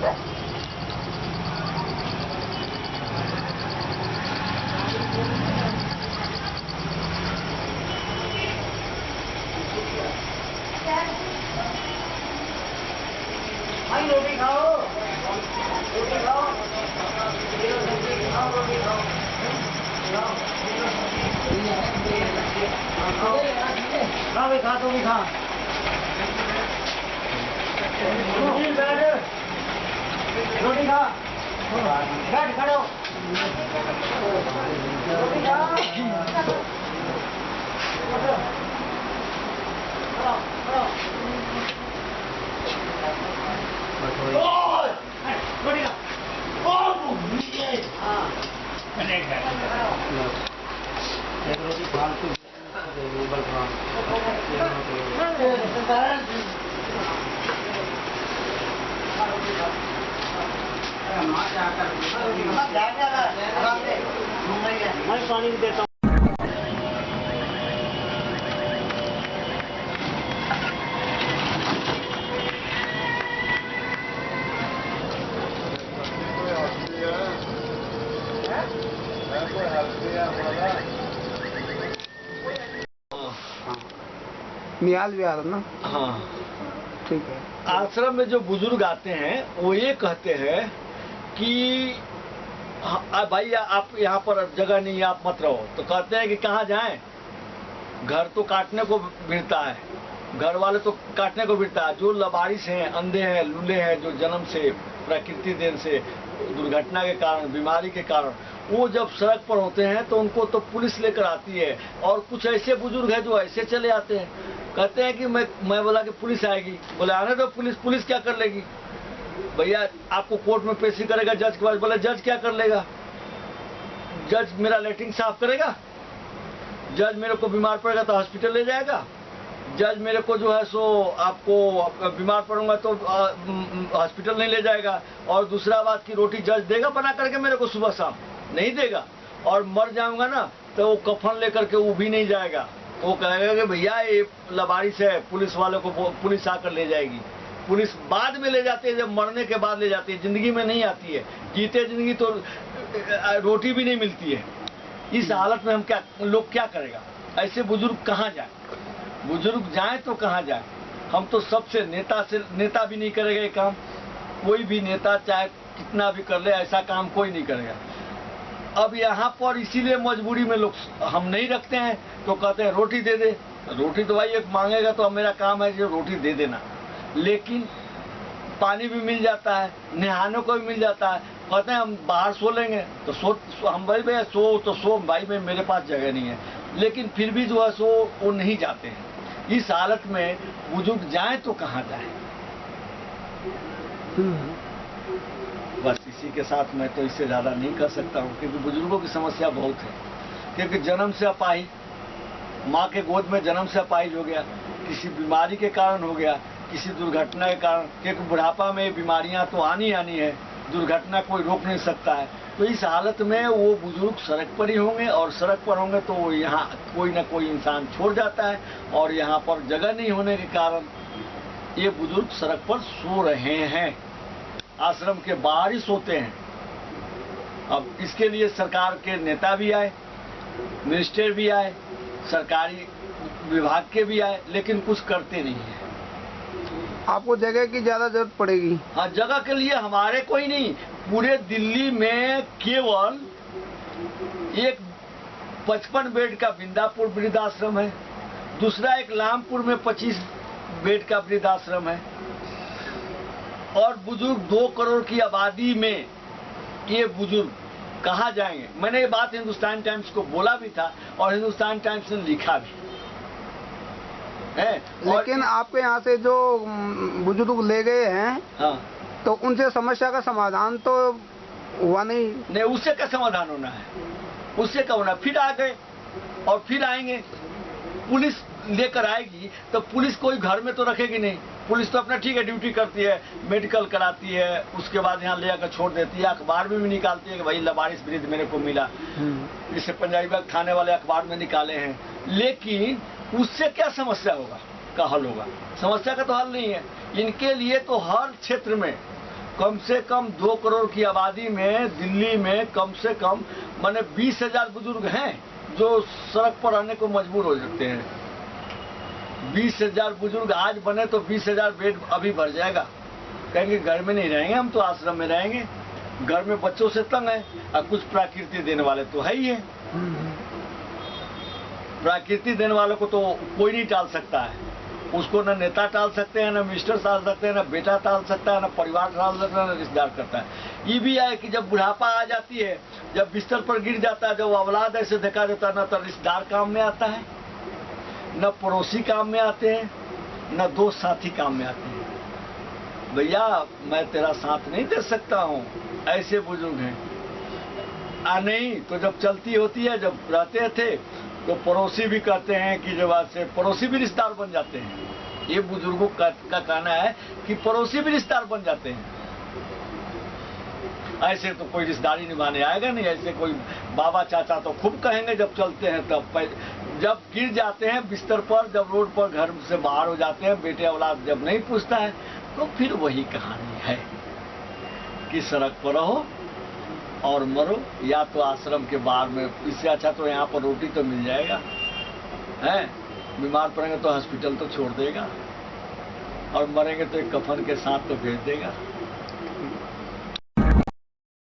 भाई रोटी खाओ, रोटी खाओ, रोटी खाओ। खा भी खा, तो भी खा। रोटी खा, बैठ खड़ो, रोटी खा। एक रोटी फालतू मैं पानी देता हूँ। निहाल विहार ना। हाँ ठीक है। आश्रम में जो बुजुर्ग आते हैं वो ये कहते हैं कि भाई आप यहाँ पर जगह नहीं है, आप मत रहो। तो कहते हैं कि कहाँ जाएं, घर तो काटने को भिड़ता है, घर वाले तो काटने को भिड़ता है। जो लबारिश हैं, अंधे हैं, लूले हैं, जो जन्म से प्रकृति देन से दुर्घटना के कारण, बीमारी के कारण वो जब सड़क पर होते हैं तो उनको तो पुलिस लेकर आती है। और कुछ ऐसे बुजुर्ग हैं जो ऐसे चले आते हैं, कहते हैं कि मैं बोला कि पुलिस आएगी, बोले आने दो, पुलिस क्या कर लेगी भैया, आपको कोर्ट में पेशी करेगा जज के पास। बोले जज क्या कर लेगा, जज मेरा लेटरिन साफ करेगा, जज मेरे को बीमार पड़ेगा तो हॉस्पिटल ले जाएगा, जज मेरे को जो है सो आपको बीमार पड़ूंगा तो हॉस्पिटल नहीं ले जाएगा। और दूसरा बात की रोटी जज देगा बना करके मेरे को सुबह शाम, नहीं देगा। और मर जाऊंगा ना तो वो कफन लेकर के वो भी नहीं जाएगा, वो कहेगा कि भैया ये लबारिश है, पुलिस वालों को पुलिस आकर ले जाएगी। पुलिस बाद में ले जाती है, जब मरने के बाद ले जाती है, जिंदगी में नहीं आती है। जीते जिंदगी तो रोटी भी नहीं मिलती है। इस हालत में हम लोग क्या करेगा, ऐसे बुजुर्ग कहाँ जाए, बुजुर्ग जाए तो कहाँ जाए। हम तो सबसे नेता भी नहीं करेगा ये काम, कोई भी नेता चाहे कितना भी कर ले ऐसा काम कोई नहीं करेगा। अब यहाँ पर इसीलिए मजबूरी में लोग हम नहीं रखते हैं तो कहते हैं रोटी दे दे। रोटी तो भाई एक मांगेगा तो मेरा काम है जो रोटी दे देना, लेकिन पानी भी मिल जाता है, नहाने को भी मिल जाता है। कहते हैं हम बाहर सो लेंगे तो हम भाई भैया सो भाई में मेरे पास जगह नहीं है, लेकिन फिर भी जो है सो वो नहीं जाते हैं। इस हालत में बुजुर्ग जाए तो कहाँ जाए। बस इसी के साथ मैं तो इससे ज़्यादा नहीं कर सकता हूँ, क्योंकि बुजुर्गों की समस्या बहुत है। क्योंकि जन्म से अपाहिज, माँ के गोद में जन्म से अपाहिज हो गया, किसी बीमारी के कारण हो गया, किसी दुर्घटना के कारण, क्योंकि बुढ़ापा में बीमारियाँ तो आनी है, दुर्घटना कोई रोक नहीं सकता है। तो इस हालत में वो बुजुर्ग सड़क पर ही होंगे, और सड़क पर होंगे तो यहाँ कोई ना कोई इंसान छोड़ जाता है, और यहाँ पर जगह नहीं होने के कारण ये बुजुर्ग सड़क पर सो रहे हैं, आश्रम के बाहर ही सोते हैं। अब इसके लिए सरकार के नेता भी आए, मिनिस्टर भी आए, सरकारी विभाग के भी आए, लेकिन कुछ करते नहीं है। आपको जगह की ज्यादा जरूरत पड़ेगी। हाँ, जगह के लिए हमारे कोई नहीं, पूरे दिल्ली में केवल एक 55 बेड का बिंदापुर वृद्धाश्रम है, दूसरा एक लामपुर में 25 बेड का वृद्धाश्रम है, और बुजुर्ग 2 करोड़ की आबादी में ये बुजुर्ग कहाँ जाएंगे। मैंने ये बात हिंदुस्तान टाइम्स को बोला भी था, और हिंदुस्तान टाइम्स ने लिखा भी है। लेकिन आपके यहाँ से जो बुजुर्ग ले गए हैं, हाँ, तो उनसे समस्या का समाधान तो हुआ नहीं। उससे क्या समाधान होना है, उससे क्या होना। फिर आ गए और फिर आएंगे, पुलिस लेकर आएगी तो पुलिस कोई घर में तो रखेगी नहीं। पुलिस तो अपना ठीक है ड्यूटी करती है, मेडिकल कराती है, उसके बाद यहाँ ले आकर छोड़ देती है। अखबार में भी निकालती है कि भाई लबारिश वृद्ध मेरे को मिला, जिससे पंजाबी बाग थाने वाले अखबार में निकाले हैं। लेकिन उससे क्या समस्या होगा का हल होगा, समस्या का तो हल नहीं है। इनके लिए तो हर क्षेत्र में कम से कम 2 करोड़ की आबादी में दिल्ली में कम से कम माने 20,000 बुजुर्ग हैं जो सड़क पर रहने को मजबूर हो सकते हैं। 20,000 बुजुर्ग आज बने तो 20,000 बेड अभी भर जाएगा। कहेंगे घर में नहीं रहेंगे, हम तो आश्रम में रहेंगे। घर में बच्चों से तंग है और कुछ प्राकृति देने वाले तो है ही है। प्राकृति देने वालों को तो कोई नहीं टाल सकता है। उसको न नेता टाल सकते हैं, न मिनिस्टर टाल सकते हैं, न बेटा टाल सकता है, न परिवार टाल सकता है, न रिश्तेदार करता है। ये भी है कि जब बुढ़ापा आ जाती है, जब बिस्तर पर गिर जाता है, जब औलाद ऐसे देखा जाता है, न तो रिश्तेदार काम में आता है, न पड़ोसी काम में आते हैं, न दोस्त साथी काम में आते हैं। भैया मैं तेरा साथ नहीं दे सकता हूँ, ऐसे बुजुर्ग हैं। नहीं तो जब चलती होती है, जब रहते थे तो पड़ोसी भी कहते हैं कि जब आज से पड़ोसी भी रिश्तेदार बन जाते हैं। ये बुजुर्गों का कहना है कि पड़ोसी भी रिश्तेदार बन जाते हैं। ऐसे तो कोई रिश्तेदारी निभाने आएगा नहीं। ऐसे कोई बाबा चाचा तो खूब कहेंगे जब चलते हैं, तब जब गिर जाते हैं बिस्तर पर, जब रोड पर घर से बाहर हो जाते हैं, बेटे औलाद जब नहीं पूछता है, तो फिर वही कहानी है कि सड़क पर रहो और मरो, या तो आश्रम के बाहर में। इससे अच्छा तो यहाँ पर रोटी तो मिल जाएगा, है बीमार पड़ेंगे तो हॉस्पिटल तो छोड़ देगा, और मरेंगे तो एक कफन के साथ तो भेज देगा।